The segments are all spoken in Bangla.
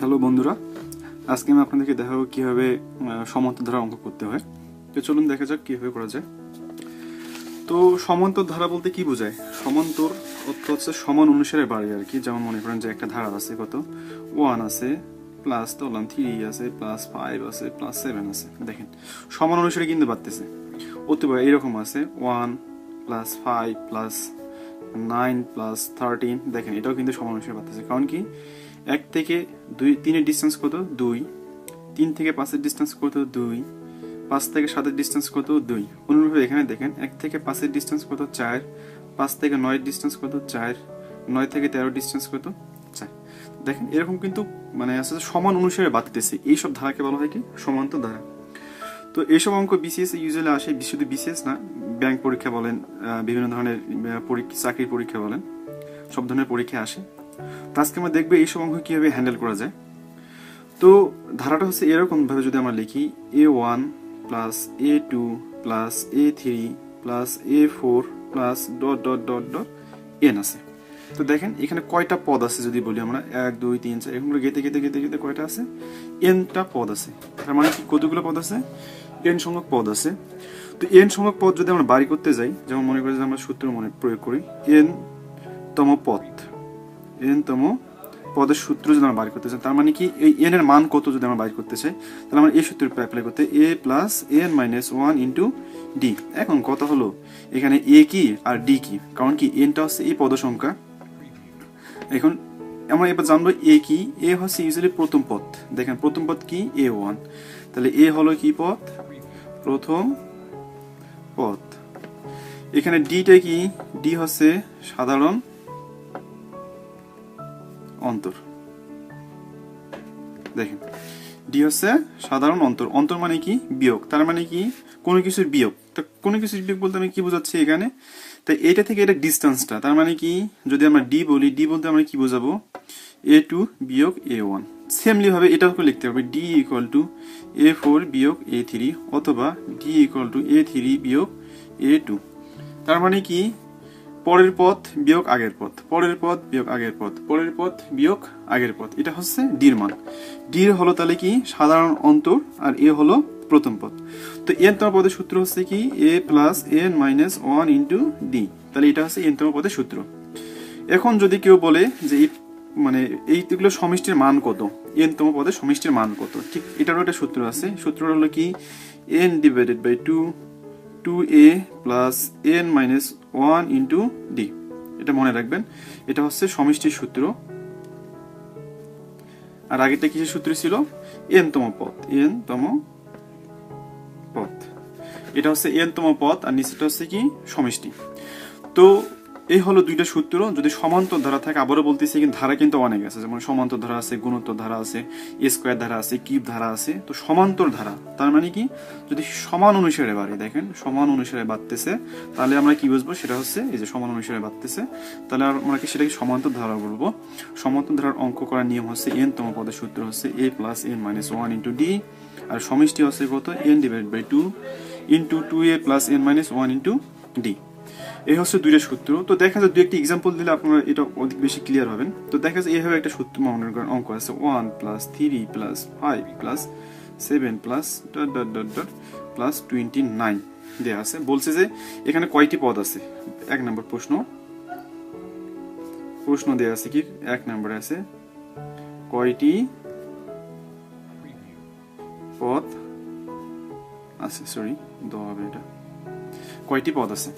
হ্যালো বন্ধুরা, আজকে আমি আপনাদেরকে দেখাবো কিভাবে সমান্তর ধারা অঙ্ক করতে হয়। তো চলুন দেখা যাক কিভাবে করা যায়। তো সমান্তর ধারা বলতে কি বোঝায়? সমান্তর অর্থ হচ্ছে সমান অনুসারে বাড়ে আর কি। যেমন মনে করেন যে একটা ধারা আছে, কত 1 আছে, প্লাস ধরলাম 3 আছে, প্লাস 5 আছে, প্লাস 7 আছে। দেখেন সমান অনুসারে কিন্তু বাড়তেছে। অথবা এরকম আছে 1 প্লাস 5 প্লাস 9 প্লাস 13। দেখেন এটাও কিন্তু সমান অনুসারে বাড়তেছে। কারণ কি, 1 থেকে 3 ডিস্টেন্স কত 2, 3 থেকে 5 ডিস্টেন্স কত 2, 5 থেকে 7 ডিস্টেন্স কত 2। অনুরূপভাবে এখানে দেখেন 1 থেকে 5 ডিস্টেন্স কত 4, 5 থেকে 9 ডিস্টেন্স কত 4, 9 থেকে 13 ডিস্টেন্স কত 4। দেখেন এরকম কিন্তু মানে আসলে সমান অনুসারে বাড়তেছে। এইসব ধারাকে বলা হয় কি সমান্তর ধারা। তো এইসব অঙ্ক বিসিএস ইউজুয়ালি আসে, শুধু বিসিএস না, ব্যাংক পরীক্ষা বলেন, বিভিন্ন ধরনের চাকরির পরীক্ষা বলেন, সব ধরনের পরীক্ষা আসে। তো আজকে আমরা দেখবো এইসব অঙ্ক কিভাবে হ্যান্ডেল করা যায়। তো ধারাটা হচ্ছে এরকম ভাবে যদি আমরা লিখি A1 plus A2 plus A3 plus A4 plus dot dot dot dot n আছে। তো দেখেন এখানে কয়টা পদ আছে যদি বলি আমরা 1 2 3 4, এগুলো গেতে গেতে গেতে গেতে কয়টা আছে, nটা পদ আছে। তার মানে কি কতগুলো পদ আছে, n সংখ্যক পদ আছে। তো n সংখ্যক পদ যদি আমরা বাড়ি করতে যাই, যেমন মনে করি যে আমরা সূত্র মনে প্রয়োগ করি, n তম পদ, n তম পদের সূত্র যদি আমরা বাড়ি করতে চাই, তার মানে কি এই n এর মান কত যদি আমরা বাড়ি করতে চাই, তাহলে আমরা এই সূত্র অ্যাপ্লাই করতে a plus n minus 1 into d। এখন কথা হলো এখানে a কি আর d কি, কারণ কি nটা হচ্ছে এই পদ সংখ্যা। এখন আমরা এবার জানবো a কি। a হচ্ছে ইউজুয়ালি প্রথম পদ। দেখেন প্রথম পদ কি a1, তাহলে a হলো কি পদ, প্রথম পদ। এখানে dটা কি, d হচ্ছে সাধারণ অন্তর। দেখেন ডি হচ্ছে সাধারণ অন্তর। অন্তর মানে কি বিয়োগ, তার মানে কি কোনো কিছুর বিয়োগ। তো কোনো কিছুর বিয়োগ বলতে আমি কি বোঝাচ্ছি এখানে, তাই এটা থেকে এটা ডিস্টেন্সটা, তার মানে কি যদি আমরা ডি বলি, ডি বলতে আমরা কি বোঝাবো, A2 বিয়োগ A1। সেমলি ভাবে এটাও লিখতে হবে, ডি ইকুয়াল টু A4 বিয়োগ A3, অথবা ডি ইকুয়াল টু A3 বিয়োগ A2। তার মানে কি পরের পথ বিয়োগ আগের পথ, পরের পথ বিয়োগ আগের পথ, পরের পথ বিয়োগ আগের পথ। এটা হচ্ছে ডির মান। ডির হলো তাহলে কি সাধারণ অন্তর, আর এ হলো প্রথম পথ। তো এন তম পদের সূত্র হচ্ছে কি a plus n minus 1 into D. তাহলে এটা হচ্ছে এন তম পদের সূত্র। এখন যদি কেউ বলে যে মানে এইগুলো সমষ্টির মান কত, এন তম পদের সমষ্টির মান কত, ঠিক এটারও একটা সূত্র আছে। সূত্র হলো কি n divided by 2a plus n minus 1 into D. এটা মনে রাখবেন, এটা হচ্ছে সমষ্টির সূত্র। আর আগেরটা কিসের সূত্র ছিল, n তম পদ, n তম পদ। এটা হচ্ছে n তম পদ, আর নিচেটা হচ্ছে কি সমষ্টি। তো এই হলো দুইটা সূত্র। যদি সমান্তর ধারা থাকে, আবারও বলতেছি কিন্তু ধারা কিন্তু অনেক আছে, যেমন সমান্তর ধারা আছে, গুণোত্তর ধারা আছে, স্কয়ার ধারা আছে, কিউব ধারা আছে। তো সমান্তর ধারা তার মানে কি যদি সমান অনুসারে বাড়ে, দেখেন সমান অনুসারে বাড়তেছে, তাহলে আমরা কি বুঝবো, সেটা হচ্ছে এই যে সমান অনুসারে বাড়তেছে, তাহলে আমরা কি সেটাকে সমান্তর ধারা বলবো। সমান্তর ধারার অঙ্ক করার নিয়ম হচ্ছে n তম পদের সূত্র হচ্ছে a plus n minus 1 into D, আর সমষ্টি হচ্ছে কত n divide by 2 into 2a plus n minus 1 into D. এই হচ্ছে দুইটা সূত্র। তো দেখা যায় দুই একটি এক্সাম্পল দিলে আপনারা এটা অধিক বেশি ক্লিয়ার হবেন। তো দেখা যায় এইভাবে একটা সূত্র মনে করেন অঙ্ক আছে 1 plus 3 plus 5 plus 7 plus dot dot dot dot plus 29 দেয়া আছে। বলছে যে এখানে কয়টি পদ আছে। এক নম্বর প্রশ্ন দেয়া আছে কি, এক নম্বরে আছে কয়টি পদ আছে, সরি দেওয়া হবে এটা, কয়টি পদ আছে।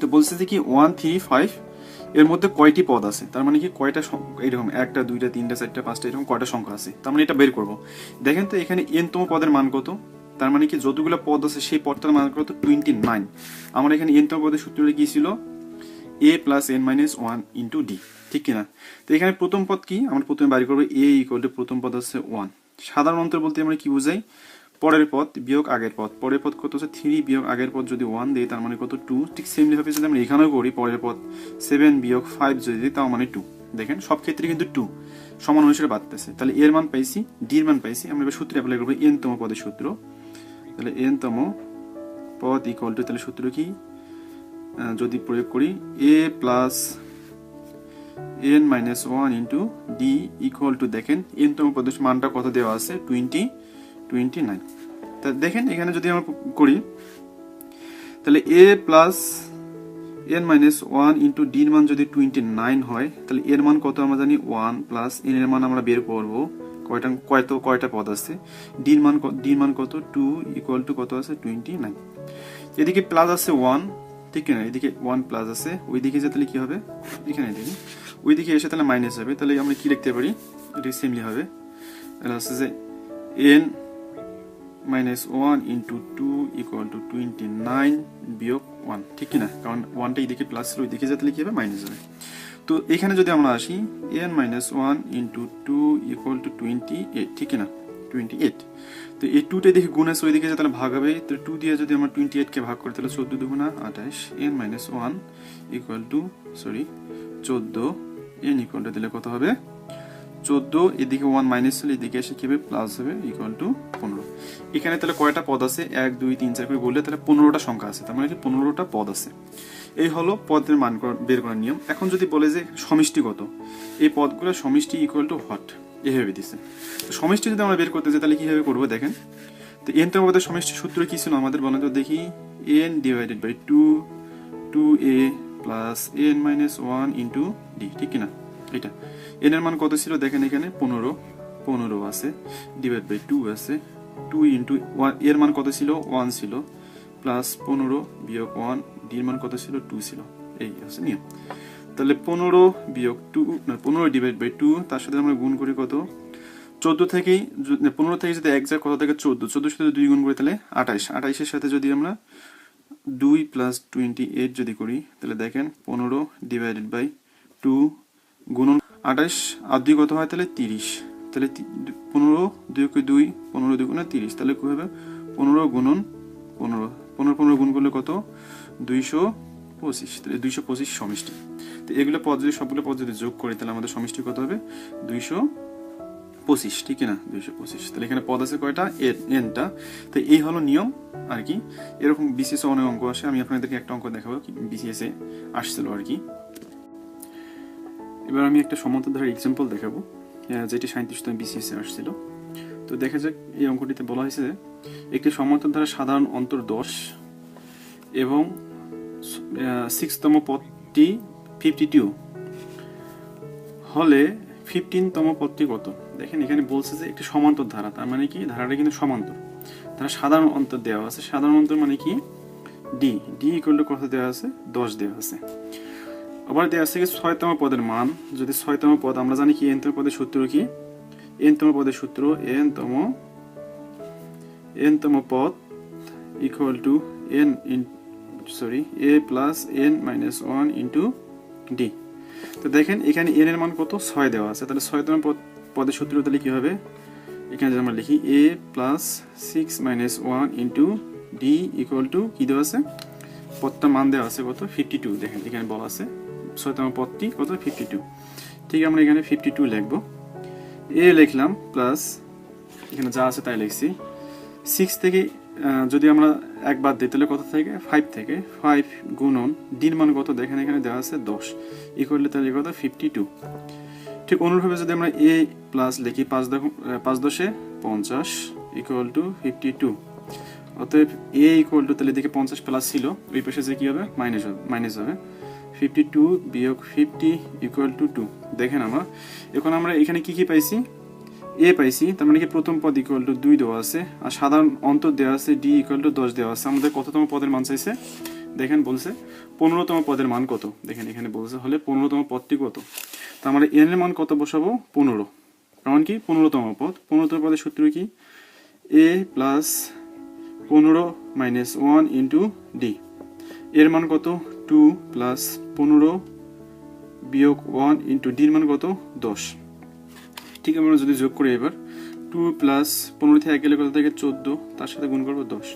তো বলছে যে কি 1 3 5 এর মধ্যে কয়টি পদ আছে, তার মানে কি কয়টা এরকম 1টা 2টা 3টা 4টা 5টা এরকম কয়টা সংখ্যা আছে, তার মানে এটা বের করব। দেখেন তো এখানে n তম পদের মান কত, তার মানে কি যতগুলো পদ আছে সেই পদটার মান কত 29। আমার এখানে n তম পদের সূত্রটা কি ছিল, a plus n minus 1 into D, ঠিক কিনা। তো এখানে প্রথম পদ কি, আমরা প্রথমে বাড়ি করবো a ইকুয়াল টু প্রথম পদ হচ্ছে 1। সাধারণ অন্তর বলতে আমরা কি বুঝাই, পরের পদ বিয়োগ আগের পদ। পরের পদ কত হচ্ছে 3 বিয়োগ আগের পদ যদি 1 দেই, তার মানে কত 2। ঠিক সেমলি ভাবে যদি আমরা এখানেও করি, পরের পদ 7 বিয়োগ 5 যদি দিই, তাও মানে 2। দেখেন সব ক্ষেত্রে কিন্তু 2 সমান অনুসারে বাড়তেছে। তাহলে এর মান পাইছি, ডি এর মান পাইছি। আমরা এবার সূত্র অ্যাপ্লাই করব n তম পদের সূত্র। তাহলে n তম পদ ইকুয়াল টু, তাহলে সূত্র কি যদি প্রয়োগ করি a plus n minus one into D equal to দেখেন n তম পদের মানটা কত দেওয়া আছে 29। তা দেখেন এখানে যদি আমরা করি তাহলে a plus n minus one into ডির মান যদি 29 হয় তাহলে এর মান কত আমরা জানি 1 প্লাস n এর মান আমরা বের করবো কয়টা পদ আছে ডির মান কত 2 ইকুয়াল টু কত আছে 29। এদিকে প্লাস আছে 1, ঠিক না, এদিকে 1 প্লাস আছে, ওইদিকে যে তাহলে কি হবে এখানে দেখি ওইদিকে এসে তাহলে মাইনাস হবে, তাহলে আমরা কি লিখতে পারি এটা সিম্পলি হবে তাহলে আছে যে n minus one into 2 equal to 29 বিয়োগ 1, ঠিক কিনা, কারণ 1টা এইদিকে প্লাস ছিল ওইদিকে যে তাহলে কি হবে মাইনাস হবে। তো এখানে যদি আমরা আসি n minus one into 2 equal to 28, ঠিক কিনা 28। তো এই 2টা দেখে গুণ আছে ওইদিকে তাহলে ভাগ হবে, তো 2 দিয়ে যদি আমরা 28 কে ভাগ করি তাহলে 14 দুগুণা 28, n minus one equal to 14, n equal to দিলে কত হবে 14, এদিকে 1 মাইনাস হলে এদিকে এসে কি হবে প্লাস হবে ইকুয়াল টু 15। এখানে তাহলে কয়টা পদ আছে 1 2 3 4 করে বললে তাহলে 15টা সংখ্যা আছে, তার মানে কি 15টা পদ আছে। এই হলো পদের মান বের করার নিয়ম। এখন যদি বলে যে সমষ্টি কত, এই পদগুলোর সমষ্টি ইকুয়াল টু হোয়াট, এভাবে দিছে। তো সমষ্টি যদি আমরা বের করতে যাই তাহলে কিভাবে করবো দেখেন। তো n তম পদের সমষ্টি সূত্র কি ছিল আমাদের বলেন তো দেখি, n divided by 2a plus n minus 1 into d, ঠিক কিনা, এটা n এর মান কত ছিল দেখেন এখানে 15 আছে, ডিভাইড বাই 2 আছে, 2 ইন্টু 1 এর মান কত ছিল 1 ছিল, প্লাস 15 বিয়োগ 1 d এর মান কত ছিল 2 ছিল, এই আছে নিয়ম। তাহলে 15 বিয়োগ 2 না 15 ডিভাইড বাই 2 তার সাথে আমরা গুণ করি কত 14 থেকে 15 থেকে যদি এক যায় কত থেকে 14 সাথে 2 গুণ করি তাহলে 28 এর সাথে যদি আমরা 2 প্লাস 28 যদি করি তাহলে দেখেন 15 ডিভাইডেড বাই 2 গুণন 28 আর 2 কত হয় তাহলে 30, তাহলে 15 2 কে 2 15 2 গুণে 30, তাহলে কি হবে 15 গুণন 15 গুণ করলে কত 225, তাহলে 225 সমষ্টি। তো এগুলো পদ যদি সবগুলো পদ যদি যোগ করি তাহলে আমাদের সমষ্টি কত হবে 225, ঠিক না 225। তাহলে এখানে পদ আছে কয়টা nটা। তো এই হলো নিয়ম আর কি। এরকম বিসিএস অনেক অঙ্ক আসে, আমি আপনাদেরকে একটা অঙ্ক দেখাবো বিসিএস এ আসছিল আর কি। এবার আমি একটা সমান্তরাল এক্সাম্পল দেখাবো যেটি 37তম বিসিএস এ আসছিল। তো দেখা যাক এই অঙ্কটিতে বলা হয়েছে যে একটি সমান্তরাল ধারার সাধারণ অন্তর 10 এবং 6তম পদটি 52 হলে 15তম পদটি কত। দেখেন এখানে বলছে যে একটি সমান্তর ধারা, তার মানে কি ধারাটা কিন্তু সমান্তর, তারা সাধারণ অন্তর দেওয়া আছে, সাধারণ অন্তর মানে কি ডি ইকুয়াল টু কত দেওয়া আছে 10 দেওয়া আছে। আবার দেওয়া আছে 6তম পদের মান, যদি 6তম পদ আমরা জানি কি nতম পদের সূত্র কি, nতম পদের সূত্র nতম পদ equal to a plus n minus 1 into D. তো দেখেন এখানে n এর মান কত 6 দেওয়া আছে, তাহলে 6তম পদের সূত্র তাহলে কি হবে, এখানে যদি আমরা লিখি a plus 6 minus 1 into D equal to কি দেওয়া আছে পদটা মান দেওয়া আছে কত 52। দেখেন এখানে বলা আছে 6তম পদটি কত 52, ঠিক আমরা এখানে 52 লিখবো, a লিখলাম প্লাস এখানে যা আছে তাই লিখছি, 6 থেকে যদি আমরা এক বাদ দিই তাহলে কত থেকে 5 থেকে 5 গুণন ডির মান কত দেখেন এখানে দেওয়া আছে 10 ইকুয়াল টু তাহলে কত 52। ঠিক অনুরূপভাবে যদি আমরা a প্লাস লিখি 5 10 50 ইকুয়াল টু 52, অতএব a ইকুয়াল টু তাহলে এদিকে 50 প্লাস ছিল ওই পাশে যে কি হবে মাইনাস হবে 52 বিয়োগ 50 ইকুয়াল টু 2। দেখেন এখন আমরা এখানে কি পাইছি a পাইছি, তার মানে কি প্রথম পদ ইকুয়াল টু 2 দেওয়া আছে আর সাধারণ অন্তর দেওয়া আছে d ইকুয়াল টু 10 দেওয়া আছে। আমাদের কততম পদের মান চাইছে দেখেন বলছে 15তম পদের মান কত, দেখেন এখানে বলছে হলে 15তম পদটি কত, তো আমরা n এর মান কত বসাবো 15, কারণ কি 15তম পদ, 15তম পদের সূত্র কি a plus 15 minus 1 into D, এর মান কত 2 প্লাস 15 বিয়োগ 1 ইন্টু ডির মান কত 10। ঠিক আমরা যদি যোগ করি এবার 2 প্লাস 15 থেকে গেলে কত থেকে 14, তার সাথে গুণ করবো 10,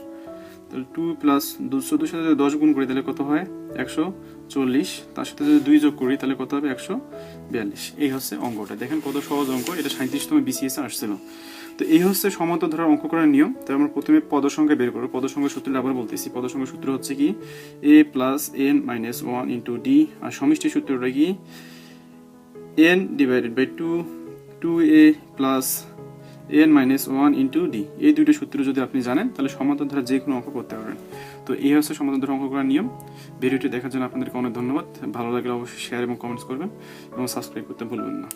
তাহলে 2 প্লাস 14 সাথে 10 গুণ করি তাহলে কত হয় 140, তার সাথে যদি 2 যোগ করি তাহলে কত হবে 142। এই হচ্ছে অঙ্কটা, দেখেন কত সহজ অঙ্ক, এটা 37তম বিসিএস আসছিল। তো এই হচ্ছে সমান্তর ধারার অঙ্ক করার নিয়ম। তো আমরা প্রথমে পদ সংখ্যা বের করবো, পদ সংখ্যার সূত্রটা আবার বলতেছি, পদ সংখ্যার সূত্র হচ্ছে কি a plus n minus 1 into D, আর সমষ্টি সূত্রটা কি n divided by 2a plus n minus 1 into D, এই দুইটা সূত্র যদি আপনি জানেন তাহলে সমান্তর ধারা যে কোনো অঙ্ক করতে পারবেন। তো এই হচ্ছে সমান্তর ধারা অঙ্ক করার নিয়ম। ভিডিওটি দেখার জন্য আপনাদেরকে অনেক ধন্যবাদ। ভালো লাগলে অবশ্যই শেয়ার এবং কমেন্টস করবেন এবং সাবস্ক্রাইব করতে ভুলবেন না।